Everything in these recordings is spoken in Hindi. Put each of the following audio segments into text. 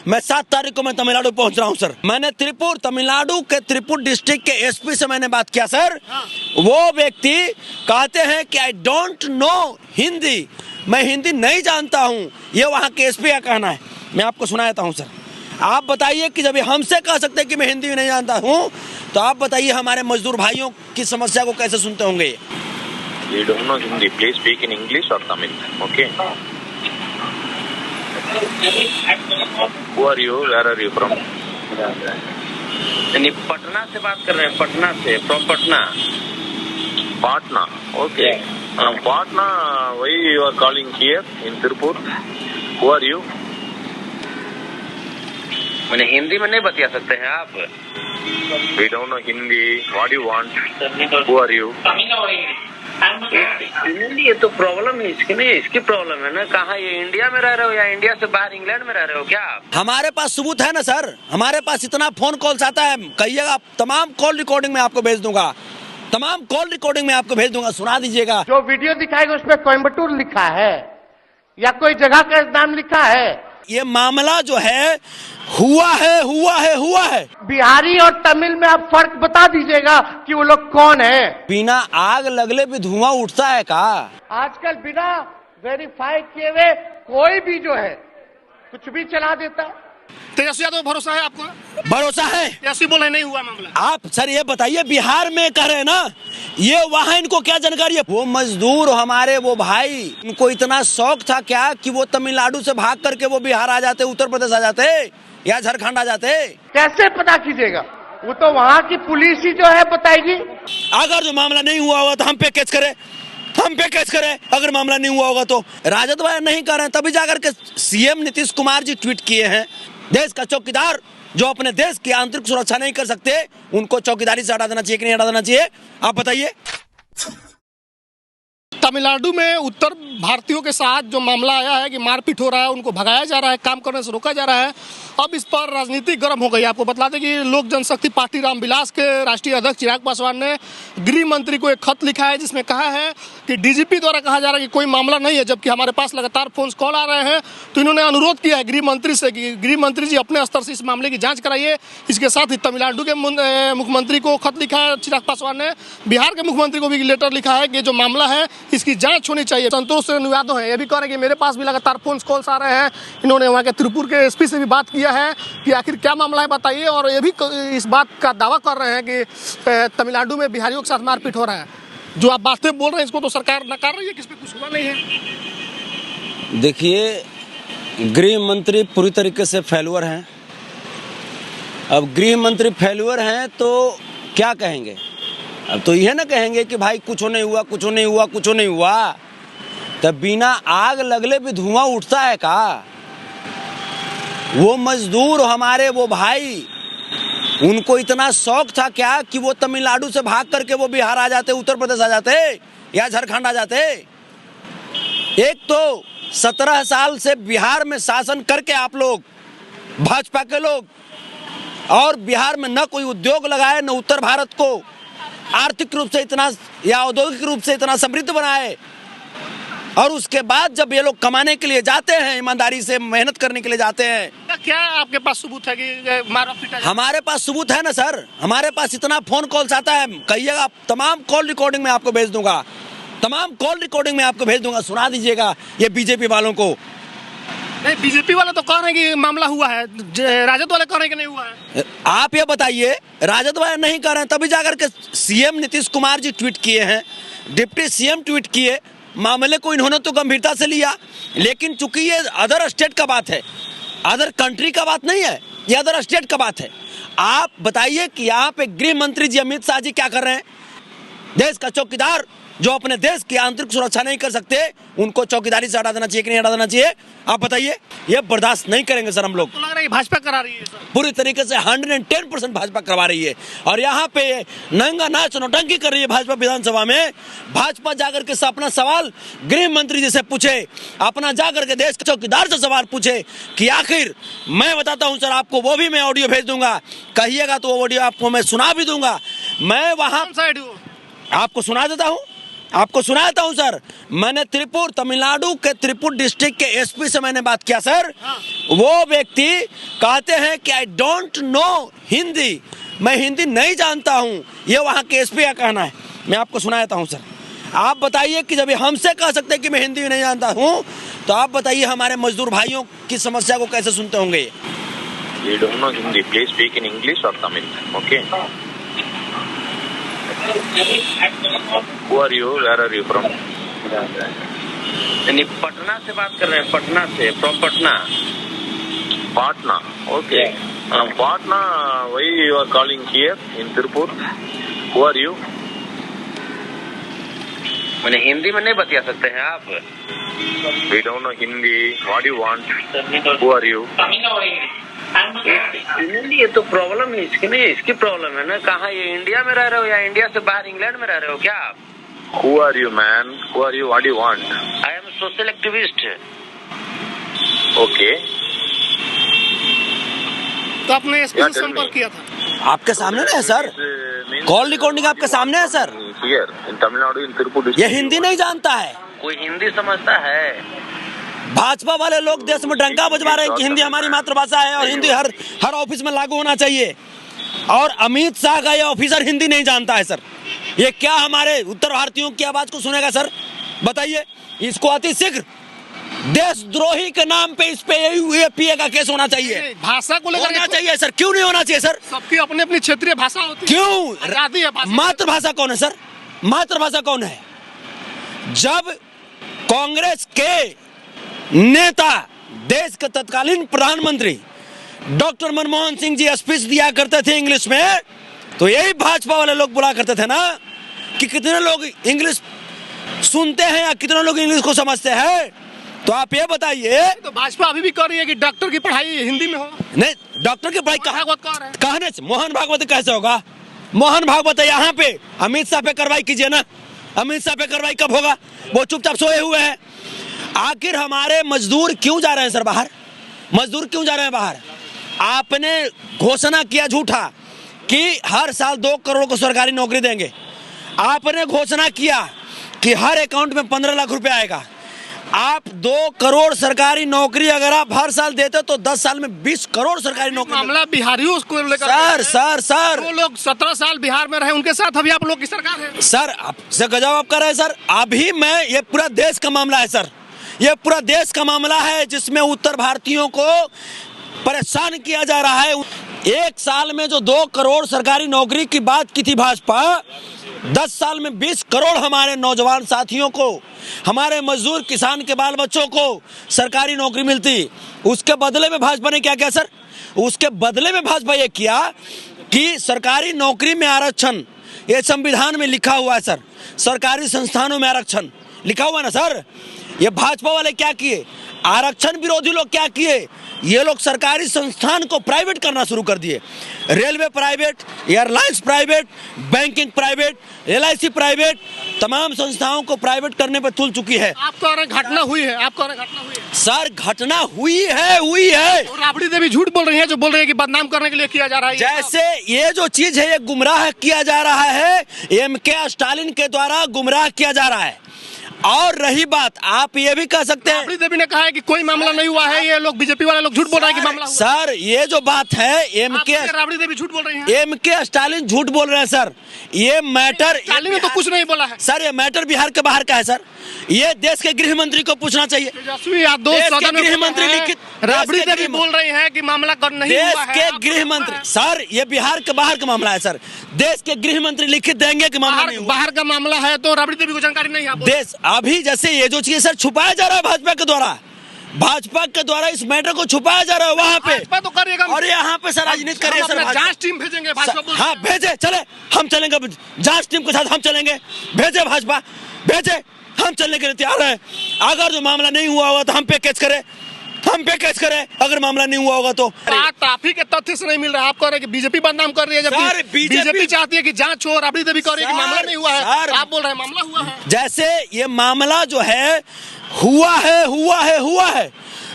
मैं 7 तारीख को मैं तमिलनाडु पहुंच रहा हूं सर। मैंने तमिलनाडु के त्रिपुर डिस्ट्रिक्ट के एसपी से मैंने बात किया सर। वो व्यक्ति कहते हैं कि आई डोंट नो हिंदी, मैं हिंदी नहीं जानता हूं, ये वहां के एसपी का कहना है। मैं आपको सुना देता हूं सर। आप बताइए कि जब हमसे कह सकते हैं कि मैं हिंदी नहीं जानता हूं, तो आप बताइए हमारे मजदूर भाइयों की समस्या को कैसे सुनते होंगे। We don't know Hindi. Please speak in English or Tamil. Okay. Who are you? Where are you from? नहीं, पटना से बात कर रहे हैं। पटना से, from Patna. Patna. Okay. Patna. Why you are calling here in Tirupur? Who are you? मैंने हिंदी में नहीं बता सकते हैं आप? We don't know Hindi. What do you want? Who are you? ये तो प्रॉब्लम है इसकी, नहीं इसकी प्रॉब्लम है ना। कहाँ ये इंडिया में रह रहे हो या इंडिया से बाहर इंग्लैंड में रह रहे हो क्या आप? हमारे पास सबूत है ना सर, हमारे पास इतना फोन कॉल्स आता है, कहिएगा तमाम कॉल रिकॉर्डिंग में आपको भेज दूंगा, तमाम कॉल रिकॉर्डिंग में आपको भेज दूंगा, सुना दीजिएगा। जो वीडियो दिखाएगा उसमें कोयम्बटूर लिखा है या कोई जगह का नाम लिखा है। ये मामला जो है हुआ है। बिहारी और तमिल में आप फर्क बता दीजिएगा कि वो लोग कौन है। बिना आग लगले भी धुआं उठता है का? आजकल बिना वेरीफाई किए हुए कोई भी जो है कुछ भी चला देता है। तेजस्वी यादव भरोसा है आपको? भरोसा है। तेजस्वी बोले नहीं हुआ मामला। आप सर ये बताइए, बिहार में कह रहे हैं ना, ये वहां इनको क्या जानकारी है? वो मजदूर हमारे वो भाई, इनको इतना शौक था क्या कि वो तमिलनाडु से भाग करके वो बिहार आ जाते, उत्तर प्रदेश आ जाते या झारखंड आ जाते? कैसे पता कीजिएगा? वो तो वहाँ की पुलिस ही जो है बताएगी। अगर जो मामला नहीं हुआ होगा तो हम पे केस करें, अगर मामला नहीं हुआ होगा तो। राजद वाले नहीं कर रहे हैं, तभी जाकर के सीएम नीतीश कुमार जी ट्वीट किए हैं, देश का चौकीदार जो अपने देश की आंतरिक सुरक्षा नहीं कर सकते, उनको चौकीदारी से हटा देना चाहिए कि नहीं हटा देना चाहिए? आप बताइए। तमिलनाडु में उत्तर भारतीयों के साथ जो मामला आया है कि मारपीट हो रहा है, उनको भगाया जा रहा है, काम करने से रोका जा रहा है, अब इस पर राजनीति गर्म हो गई। आपको बता दें कि लोक जनशक्ति पार्टी रामविलास के राष्ट्रीय अध्यक्ष चिराग पासवान ने गृह मंत्री को एक खत लिखा है, जिसमें कहा है कि डीजीपी द्वारा कहा जा रहा है कि कोई मामला नहीं है, जबकि हमारे पास लगातार फोन कॉल आ रहे हैं। तो इन्होंने अनुरोध किया है गृह मंत्री से कि गृह मंत्री जी अपने स्तर से इस मामले की जाँच कराइए। इसके साथ ही तमिलनाडु के मुख्यमंत्री को खत लिखा है चिराग पासवान ने, बिहार के मुख्यमंत्री को भी लेटर लिखा है कि जो मामला है इसकी जांच होनी चाहिए। संतोष यादव है, ये भी कह रहे हैं कि मेरे पास भी लगातार फोन कॉल्स आ रहे हैं। इन्होंने वहाँ के त्रिपुर के एसपी से भी बात किया है कि आखिर क्या मामला है बताइए, और ये भी इस बात का दावा कर रहे हैं कि तमिलनाडु में बिहारियों के साथ मारपीट हो रहा है। जो आप बातें बोल रहे हैं इसको तो सरकार नकार रही है कि इस पे कुछ हुआ नहीं है। देखिए, गृह मंत्री पूरी तरीके से फेल्यूर हैं। अब गृह मंत्री फेल्यूर हैं तो क्या कहेंगे? अब तो यह ना कहेंगे कि भाई कुछ नहीं हुआ। तब बिना आग लगले भी धुआं उठता है का? वो मजदूर हमारे वो भाई, उनको इतना शौक था क्या कि वो तमिलनाडु से भाग करके वो बिहार आ जाते, उत्तर प्रदेश आ जाते या झारखंड आ जाते? एक तो 17 साल से बिहार में शासन करके आप लोग, भाजपा के लोग, और बिहार में न कोई उद्योग लगाए, न उत्तर भारत को आर्थिक रूप से इतना या औद्योगिक रूप से इतना समृद्ध बनाए, और उसके बाद जब ये लोग कमाने के लिए जाते हैं, ईमानदारी से मेहनत करने के लिए जाते हैं, क्या आपके पास सबूत है कि मारा पीटा? हमारे पास सबूत है ना सर, हमारे पास इतना फोन कॉल्स आता है, कहिएगा तमाम कॉल रिकॉर्डिंग में आपको भेज दूंगा, सुना दीजिएगा ये बीजेपी वालों को। नहीं, बीजेपी वाले तो कह रहे हैं कि मामला हुआ है, राजद वाले कह रहे हैं कि नहीं हुआ है। आप ये बताइए, राजद वाले नहीं कर रहे हैं, तभी जाकर के सीएम नीतीश कुमार जी ट्वीट किए हैं, डिप्टी सीएम ट्वीट किए, मामले को इन्होंने तो गंभीरता से लिया। लेकिन चूंकि ये अदर स्टेट का बात है, अदर कंट्री का बात नहीं है, ये अदर स्टेट का बात है। आप बताइए कि यहाँ पे गृह मंत्री जी अमित शाह जी क्या कर रहे हैं? देश का चौकीदार जो अपने देश की आंतरिक सुरक्षा नहीं कर सकते, उनको चौकीदारी से हटा देना चाहिए कि नहीं हटा देना चाहिए? आप बताइए। ये बर्दाश्त नहीं करेंगे सर हम लोग। तो लग रहा है भाजपा करा रही है सर, पूरी तरीके से 110% भाजपा करवा रही है। और यहाँ पे नंगा नाच नौटंकी कर रही है भाजपा विधानसभा में। भाजपा जाकर के अपना सवाल गृह मंत्री जी से पूछे, अपना जाकर के देश के चौकीदार से सवाल पूछे कि आखिर, मैं बताता हूँ सर आपको, वो भी मैं ऑडियो भेज दूंगा, कहिएगा तो वो ऑडियो आपको मैं सुना भी दूंगा। मैं वहां आपको सुना देता हूँ, आपको सुनाता हूं सर, मैंने त्रिपुर तमिलनाडु के त्रिपुर डिस्ट्रिक्ट के एसपी से मैंने बात किया सर। वो व्यक्ति कहते हैं कि आई डोंट नो हिंदी, मैं हिंदी नहीं जानता हूं, ये वहां के एसपी का कहना है। मैं आपको सुनाता हूं सर। आप बताइए कि जब हमसे कह सकते हैं कि मैं हिंदी नहीं जानता हूं, तो आप बताइए हमारे मजदूर भाइयों की समस्या को कैसे सुनते होंगे। We don't know Hindi. Please speak in English or Tamil. Okay. Who are you? Where are you from? यानी पटना से बात कर रहे हैं, पटना से, from Patna. Patna. Okay. Patna. Why you are calling here in Tirupur? Who are you? मैंने हिंदी में नहीं बता सकते हैं आप? We don't know Hindi. What do you want? Who are you? Hindi ये तो प्रॉब्लम है इसकी, नहीं इसकी प्रॉब्लम है ना। कहाँ ये इंडिया में रह रहे हो या इंडिया से बाहर इंग्लैंड में रह रहे हो क्या आप? Who are you, man? Who are you? What do you want? I am social activist. Okay. तो आपने एसपी से संपर्क किया था? आपके सामने ना है सर, कॉल रिकॉर्डिंग आपके सामने है sir. Here in Tamil Nadu in Tirupur district. ये हिंदी नहीं जानता है। कोई हिंदी समझता है? भाजपा वाले लोग देश में डंका बजवा रहे हैं कि हिंदी हमारी मातृभाषा है और हिंदी हर ऑफिस में लागू होना चाहिए, और अमित शाह का ये ऑफिसर हिंदी नहीं जानता है सर। ये क्या हमारे उत्तर भारतीयों की आवाज को सुनेगा सर? बताइए। इसको अति शीघ्र देशद्रोही के नाम पे इस पे यूएपीए का केस होना चाहिए। भाषा को लेकर होना चाहिए सर, क्यों नहीं होना चाहिए सर? सबकी अपनी अपनी क्षेत्रीय भाषा होती है। क्यों? आजादी है भाषा। मातृभाषा कौन है सर? मातृभाषा कौन है? जब कांग्रेस के नेता, देश के तत्कालीन प्रधानमंत्री डॉक्टर मनमोहन सिंह जी स्पीच दिया करते थे इंग्लिश में, तो यही भाजपा वाले लोग बुला करते थे ना कि कितने लोग इंग्लिश सुनते हैं या कितने लोग इंग्लिश को समझते हैं। तो आप ये बताइए। तो भाजपा अभी भी कर रही है कि डॉक्टर की पढ़ाई हिंदी में हो। नहीं, डॉक्टर की पढ़ाई कहने से मोहन भागवत कैसे होगा? मोहन भागवत यहाँ पे अमित शाह पे कार्रवाई कीजिए ना। अमित शाह पे कार्रवाई कब होगा? वो चुपचाप सोए हुए हैं। आखिर हमारे मजदूर क्यों जा रहे हैं सर बाहर? मजदूर क्यों जा रहे हैं बाहर? आपने घोषणा किया झूठा कि हर साल 2 करोड़ को सरकारी नौकरी देंगे। आपने घोषणा किया कि हर अकाउंट में 15 लाख रुपए आएगा। आप 2 करोड़ सरकारी नौकरी अगर आप हर साल देते तो 10 साल में 20 करोड़ सरकारी नौकरी। मामला बिहारियों को लेकर सर वो लोग 17 साल बिहार में रहे, उनके साथ अभी आप लोग की सरकार है। सर आपसे गजब आप कर रहे हैं सर। अभी मैं, ये पूरा देश का मामला है सर, ये पूरा देश का मामला है जिसमें उत्तर भारतीयों को परेशान किया जा रहा है। 1 साल में जो 2 करोड़ सरकारी नौकरी की बात की थी भाजपा, 10 साल में 20 करोड़ हमारे नौजवान साथियों को, हमारे मजदूर किसान के बाल बच्चों को सरकारी नौकरी मिलती। उसके बदले में भाजपा ने क्या किया सर? उसके बदले में भाजपा ये किया कि सरकारी नौकरी में आरक्षण, ये संविधान में लिखा हुआ है सर। सरकारी संस्थानों में आरक्षण लिखा हुआ है ना सर। ये भाजपा वाले क्या किए? आरक्षण विरोधी लोग क्या किए? ये लोग सरकारी संस्थान को प्राइवेट करना शुरू कर दिए। Railway private, airlines private, banking private, LIC private, तमाम संस्थाओं को प्राइवेट करने पर तुल चुकी है। आप कह रहे हैं घटना हुई है, आप कह रहे हैं घटना हुई है। सर घटना हुई है। और राबड़ी देवी झूठ बोल रही है, जो बोल रही है कि बदनाम करने के लिए किया जा रहा है। जैसे ये जो चीज है ये गुमराह किया जा रहा है, MK स्टालिन के द्वारा गुमराह किया जा रहा है। और रही बात, आप ये भी कह सकते हैं, राबड़ी देवी ने कहा है कि कोई मामला नहीं हुआ है, ये लोग बीजेपी वाले लोग झूठ बोल रहे हैं कि मामला हुआ। सर ये जो बात है, राबड़ी देवी झूठ बोल रही है, MK स्टालिन झूठ बोल रहे हैं सर। ये मैटर, स्टालिन ने तो कुछ नहीं बोला है सर। ये मैटर बिहार के बाहर का है सर। ये देश के गृह मंत्री को पूछना चाहिए। तेजस्वी यादव सदन में गृह मंत्री लिखित, राबड़ी देवी बोल रही है कि मामला नहीं हुआ है। देश के गृह मंत्री, सर ये बिहार के बाहर का मामला है सर। देश के गृह मंत्री लिखित देंगे कि मामला नहीं हुआ। बाहर का मामला है तो राबड़ी देवी को जानकारी नहीं है। देश अभी जैसे ये जो चीज सर छुपाया जा रहा है भाजपा के द्वारा इस मैटर को छुपाया जा रहा है वहाँ पे तो करिएगा, और यहाँ पे सर राजनीति करिए सर। जांच टीम भेजेंगे भाजपा। हाँ भेजे, चले हम चलेंगे जांच टीम के साथ, हम चलेंगे। भेजे भाजपा, भेजे, हम चलने के लिए तैयार हैं। अगर जो मामला नहीं हुआ होगा तो हम पे केस करें, अगर मामला नहीं हुआ होगा तो। आप ही के तथ्य से नहीं मिल रहा। आप कह रहे हैं कि बीजेपी बदनाम कर रही है, जबकि बीजेपी चाहती है कि जांच हो। राबड़ी देवी कह रही है कि मामला नहीं हुआ है, आप बोल रहे हैं मामला हुआ है। जैसे ये मामला जो है हुआ है,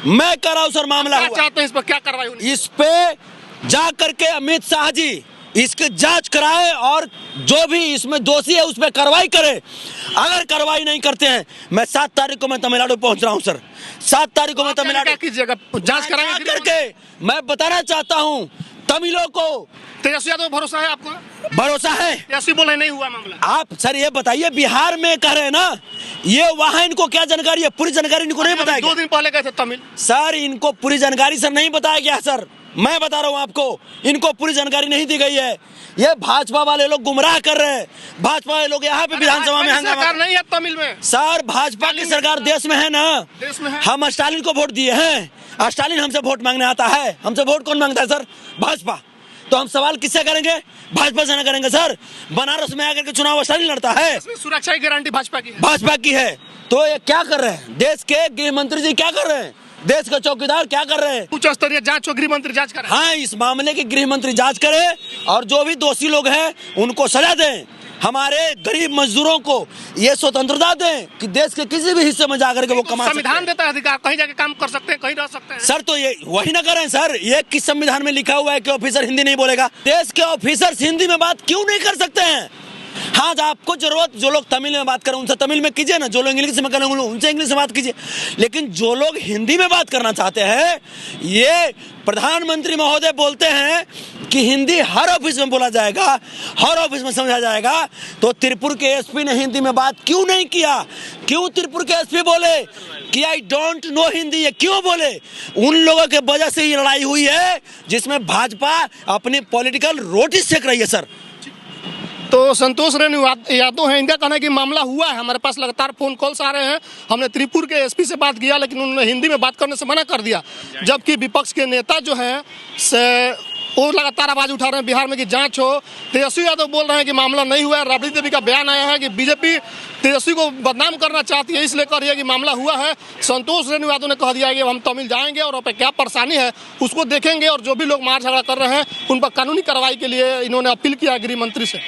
मैं कह रहा हूं सर मामला हुआ। चाहते हैं इस पर क्या कार्रवाई होनी? इस पे जा करके अमित शाह जी इसकी जांच कराए और जो भी इसमें दोषी है उस पर कार्रवाई करे। अगर कार्रवाई नहीं करते हैं, मैं 7 तारीख को मैं तमिलनाडु पहुंच रहा हूं सर। 7 तारीख को मैं तमिलनाडु क्या कीजिएगा, जांच कराएंगे करके मैं बताना चाहता हूं तमिलों को। तेजस्वी यादव भरोसा है आपको? भरोसा है। तेजस्वी बोले नहीं हुआ मामला। आप सर ये बताइए, बिहार में कह रहे हैं ना, ये वहां इनको क्या जानकारी है? पूरी जानकारी इनको नहीं बताया 2 दिन पहले गए थे तमिल। सर इनको पूरी जानकारी सर नहीं बताया गया सर, मैं बता रहा हूं आपको, इनको पूरी जानकारी नहीं दी गई है। ये भाजपा वाले लोग गुमराह कर रहे हैं। भाजपा वाले लोग यहाँ पे विधानसभा में हंगामा सरकार नहीं है तमिल में। सर भाजपा की सरकार देश में है ना, देश में है। हम स्टालिन को वोट दिए हैं। स्टालिन हमसे वोट मांगने आता है। हमसे वोट कौन मांगता है सर? भाजपा। तो हम सवाल किससे करेंगे? भाजपा से ना करेंगे सर। बनारस में आकर के चुनाव स्टालिन लड़ता है। सुरक्षा की गारंटी भाजपा की है। भाजपा की है। तो ये क्या कर रहे हैं? देश के गृह मंत्री जी क्या कर रहे हैं? देश के चौकीदार क्या कर रहे हैं? उच्च स्तरीय जांच हो, गृह मंत्री जांच करें। हाँ, इस मामले की गृह मंत्री जांच करे और जो भी दोषी लोग हैं उनको सजा दें। हमारे गरीब मजदूरों को ये स्वतंत्रता दें कि देश के किसी भी हिस्से में जाकर के वो कमा सकते हैं। संविधान देता है अधिकार, कहीं जाके काम कर सकते हैं, कहीं रह सकते हैं। सर तो ये वही ना करें सर। ये किस संविधान में लिखा हुआ है कि ऑफिसर हिंदी नहीं बोलेगा? देश के ऑफिसर्स हिंदी में बात क्यों नहीं कर सकते हैं? हाँ, आपको जरूरत जो लोग तमिल में बात करें उनसे तमिल में कीजिए ना, जो लोग इंग्लिश में करें उनसे इंग्लिश में बात कीजिए। लेकिन जो लोग हिंदी में बात करना चाहते हैं, ये प्रधानमंत्री महोदय बोलते हैं कि हिंदी हर ऑफिस में बोला जाएगा, हर ऑफिस में समझा जाएगा। तो त्रिपुर के एसपी ने हिंदी में बात क्यों नहीं किया? क्यों त्रिपुर के एसपी बोले कि आई डोंट नो हिंदी? ये क्यों बोले? उन लोगों के वजह से ये लड़ाई हुई है जिसमें भाजपा अपनी पॉलिटिकल रोटी सेक रही है सर। तो संतोष रेणु यादव हैं, इनका कहना है कि मामला हुआ है। हमारे पास लगातार फोन कॉल्स आ रहे हैं। हमने त्रिपुर के एसपी से बात किया लेकिन उन्होंने हिंदी में बात करने से मना कर दिया। जबकि विपक्ष के नेता जो हैं से वो लगातार आवाज उठा रहे हैं बिहार में कि जांच हो। तेजस्वी यादव बोल रहे हैं कि मामला नहीं हुआ है। राबड़ी देवी का बयान आया है कि बीजेपी तेजस्वी को बदनाम करना चाहती है, इसलिए कह रही है कि मामला हुआ है। संतोष रेणु यादव ने कह दिया है कि हम तमिल जाएंगे और वहाँ क्या परेशानी है उसको देखेंगे और जो भी लोग मार झगड़ा कर रहे हैं उन पर कानूनी कार्रवाई के लिए इन्होंने अपील किया गृह मंत्री से।